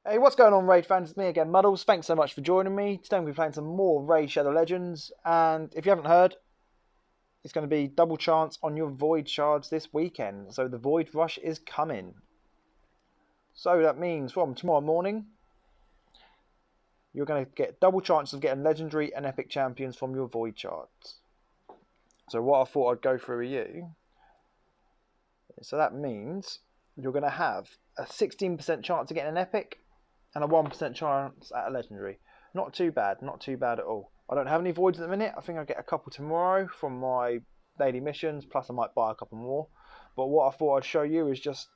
Hey, what's going on, Raid fans? It's me again, Muddles. Thanks so much for joining me. Today we'll be playing some more Raid Shadow Legends, and if you haven't heard, it's going to be double chance on your Void Shards this weekend. So the Void Rush is coming. So that means from tomorrow morning, you're going to get double chances of getting Legendary and Epic Champions from your Void Shards. So what I thought I'd go through with you, so that means you're going to have a 16% chance of getting an Epic, and a 1% chance at a Legendary. Not too bad, not too bad at all. I don't have any Voids at the minute. I think I'll get a couple tomorrow from my daily missions, plus I might buy a couple more. But what I thought I'd show you is just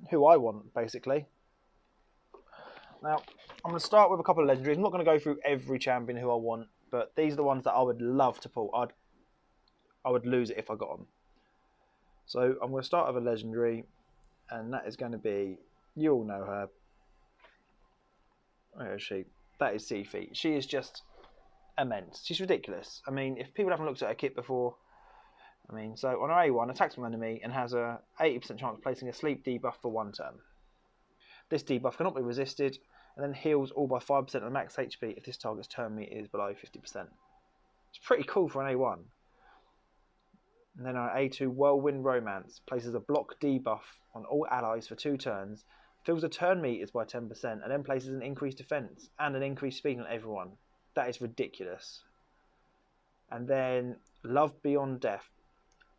who I want, basically. Now, I'm going to start with a couple of Legendaries. I'm not going to go through every champion who I want, but these are the ones that I would love to pull. I would lose it if I got them. So I'm going to start with a Legendary, and that is going to be, you all know her, where is she? That is Seafeet. She is just immense. She's ridiculous. I mean, if people haven't looked at her kit before, so on her A1, attacks an enemy and has a 80% chance of placing a sleep debuff for one turn. This debuff cannot be resisted and then heals all by 5% of the max HP if this target's turn meter is below 50%. It's pretty cool for an A1. And then our A2, Whirlwind Romance, places a block debuff on all allies for 2 turns, fills the turn meters by 10%, and then places an increased defense and an increased speed on everyone. That is ridiculous. And then Love Beyond Death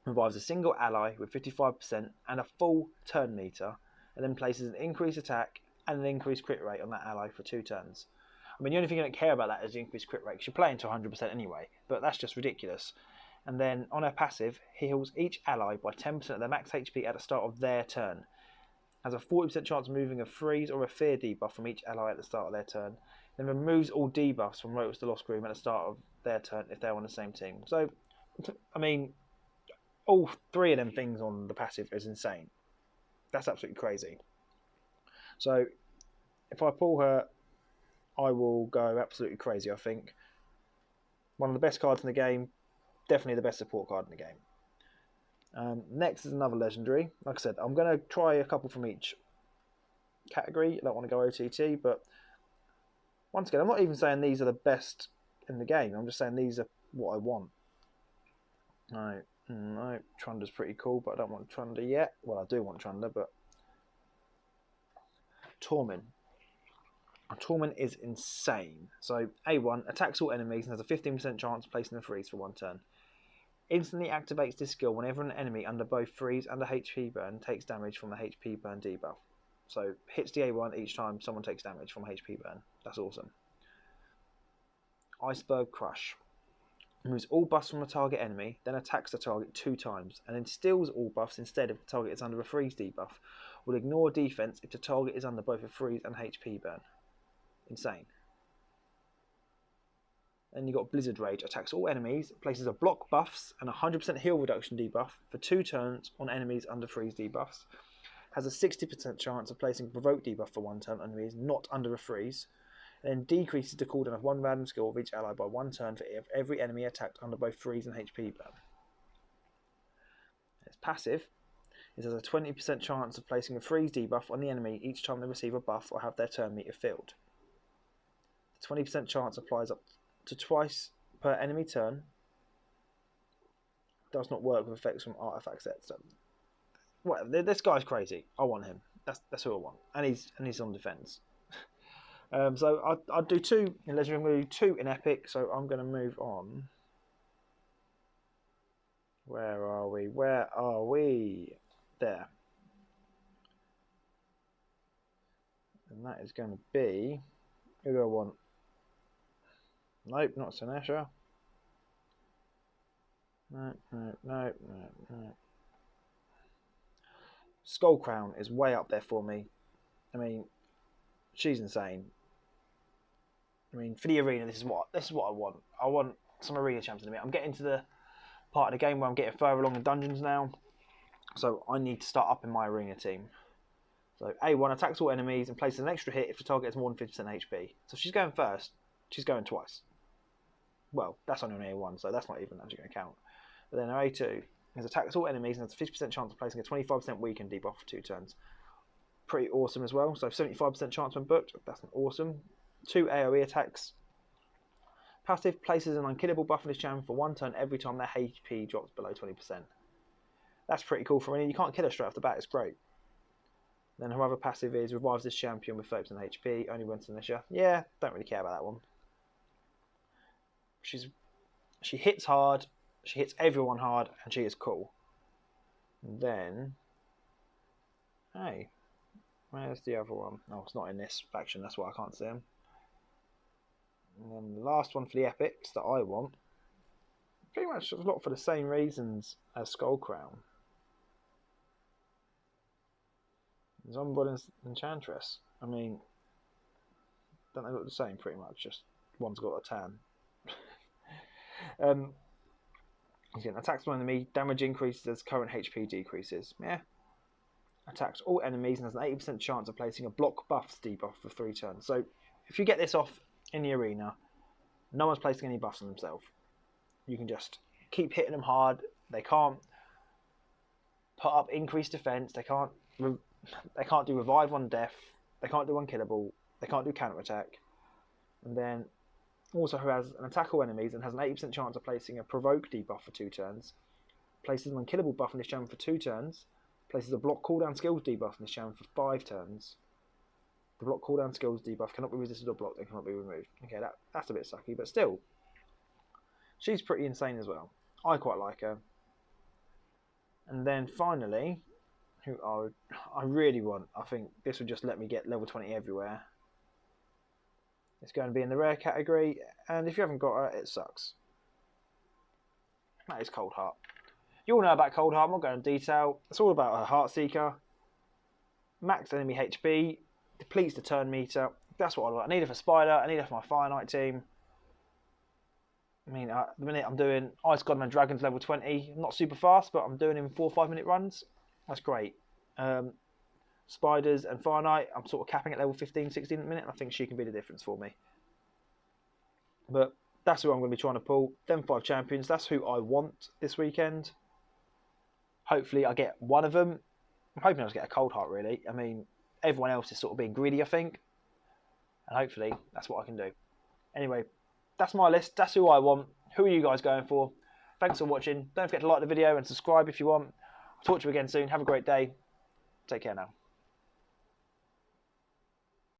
revives a single ally with 55% and a full turn meter, and then places an increased attack and an increased crit rate on that ally for 2 turns. I mean, the only thing you don't care about that is the increased crit rate, because you're playing to 100% anyway, but that's just ridiculous. And then on her passive, heals each ally by 10% of their max HP at the start of their turn. Has a 40% chance of moving a freeze or a fear debuff from each ally at the start of their turn. Then removes all debuffs from Rotos to Lost Room at the start of their turn if they're on the same team. So, I mean, all 3 of them things on the passive is insane. That's absolutely crazy. So, if I pull her, I will go absolutely crazy, I think. One of the best cards in the game. Definitely the best support card in the game. Next is another Legendary. Like I said, I'm going to try a couple from each category. I don't want to go OTT, but once again, I'm not even saying these are the best in the game. I'm just saying these are what I want. No, Trunda's pretty cool, but I don't want Trunda yet. Well, I do want Trunda, but Torment. Torment is insane. So A1 attacks all enemies and has a 15% chance of placing a freeze for 1 turn. Instantly activates this skill whenever an enemy under both freeze and a HP burn takes damage from the HP burn debuff. So hits the A1 each time someone takes damage from HP burn. That's awesome. Iceberg Crush. Removes all buffs from a target enemy, then attacks the target 2 times, and instills all buffs instead if the target is under a freeze debuff. Will ignore defense if the target is under both a freeze and HP burn. Insane. Then you've got Blizzard Rage, attacks all enemies, places a block buffs and a 100% heal reduction debuff for 2 turns on enemies under freeze debuffs. Has a 60% chance of placing a provoke debuff for 1 turn on enemies not under a freeze. And then decreases the cooldown of 1 random skill of each ally by 1 turn for every enemy attacked under both freeze and HP burn. Its passive is has a 20% chance of placing a freeze debuff on the enemy each time they receive a buff or have their turn meter filled. The 20% chance applies up to twice per enemy turn. Does not work with effects from artifact sets. So, whatever. This guy's crazy. I want him. That's who I want. And he's on defense. So I'll do 2 in Legendary. I'm going to do 2 in Epic. So I'm going to move on. Where are we? Where are we? There. And that is going to be. Who do I want? Nope, not Sinesha. No. Skull Crown is way up there for me. I mean, she's insane. I mean, for the arena, this is what I want. I want some arena champs in a minute. I'm getting to the part of the game where I'm getting further along the dungeons now, so I need to start up in my arena team. So A1 attacks all enemies and places an extra hit if the target has more than 50% HP. So if she's going first, she's going twice. Well, that's only on A1, so that's not even actually going to count. But then A2 is attacks all enemies and has a 50% chance of placing a 25% weaken debuff for 2 turns. pretty awesome as well. So 75% chance when booked, that's awesome. 2 AoE attacks. Passive places an unkillable buff on his champion for 1 turn every time their HP drops below 20%. That's pretty cool for me. You can't kill her straight off the bat, it's great. Then her other passive is revives this champion with 30% HP, only once in this year. Yeah, don't really care about that one. She hits hard, she hits everyone hard, and she is cool. And then, hey, where's the other one? Oh, it's not in this faction, that's why I can't see him. And then the last one for the epics that I want, pretty much a lot for the same reasons as Skull Crown. Zombod and Enchantress. I mean, don't they look the same pretty much? Just one's got a tan. Again, attacks one enemy, damage increases as current HP decreases. Yeah. Attacks all enemies and has an 80% chance of placing a block buffs debuff for 3 turns. So if you get this off in the arena, no one's placing any buffs on themselves. You can just keep hitting them hard. They can't put up increased defense. They can't do revive on death. They can't do unkillable. They can't do counter attack. And then also who has an attack all enemies and has an 80% chance of placing a provoke debuff for 2 turns. Places an unkillable buff on this champion for 2 turns. Places a block cooldown skills debuff on this champion for 5 turns. The block cooldown skills debuff cannot be resisted or blocked and cannot be removed. Okay, that's a bit sucky, but still, she's pretty insane as well. I quite like her. And then finally, who I really want, I think this would just let me get level 20 everywhere. It's going to be in the rare category, and if you haven't got her, it sucks. That is Cold Heart. You all know about Cold Heart, I'm not going into detail. It's all about her Heart Seeker. Max enemy HP, depletes the turn meter. That's what I want. I need her for Spider, I need her for my Fire Knight team. I mean, at the minute I'm doing Ice God and Dragons level 20. I'm not super fast, but I'm doing him 4 or 5 minute runs. That's great. Spiders and Fire Knight, I'm sort of capping at level 15, 16 at the minute. I think she can be the difference for me. But that's who I'm going to be trying to pull. Them 5 champions, that's who I want this weekend. Hopefully I get one of them. I'm hoping I'll just get a Cold Heart, really. I mean, everyone else is sort of being greedy, I think. And hopefully that's what I can do. Anyway, that's my list. That's who I want. Who are you guys going for? Thanks for watching. Don't forget to like the video and subscribe if you want. I'll talk to you again soon. Have a great day. Take care now.